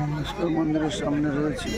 মহেশ্বর মন্দিরের সামনে রয়েছে।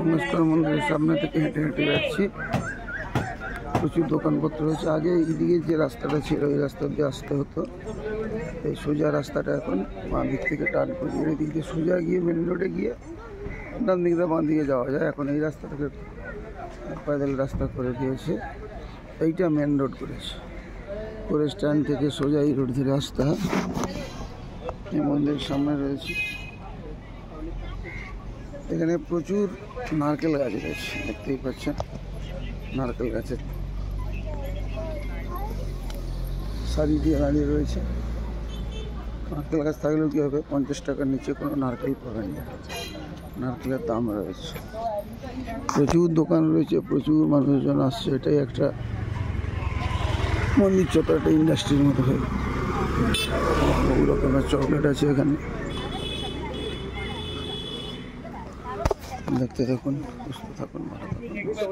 মহেশ্বর মন্দিরের সামনে থেকে হেঁটে হেঁটে যাচ্ছি। প্রচুর দোকানপত্র রয়েছে। আগে এইদিকে যে রাস্তাটা ছিল ওই রাস্তা দিয়ে আসতে হতো। এই সোজা রাস্তাটা এখন বাঁ দিক থেকে টার্ন করে এই দিক দিয়ে সোজা গিয়ে মেন রোডে গিয়ে ডান দিক দিয়ে বাঁ দিকে যাওয়া যায়। এখন এই রাস্তাটাকে পয়দল রাস্তা করে দিয়েছে। এইটা মেন রোড করেছে। পরে স্ট্যান্ড থেকে সোজা এই রোড ধরে আসতে হয়। এই মন্দিরের সামনে রয়েছে। এখানে প্রচুর নারকেল গাছ রয়েছে, দেখতেই পাচ্ছেন। নারকেল গাছের সারি দিয়ে দাঁড়িয়ে রয়েছে। নারকেল গাছ থাকলেও কী হবে, 50 টাকার নিচে কোনো নারকেল পাবেন না। নারকেলের দাম রয়েছে। প্রচুর দোকান রয়েছে, প্রচুর মানুষজন আসছে। এটাই একটা মন্দির চত্বর, একটা ইন্ডাস্ট্রির মতো হয়ে। বহু রকমের চকলেট আছে এখানে, দেখতে থাকুন, সুস্থ থাকুন, ভালো থাকুন।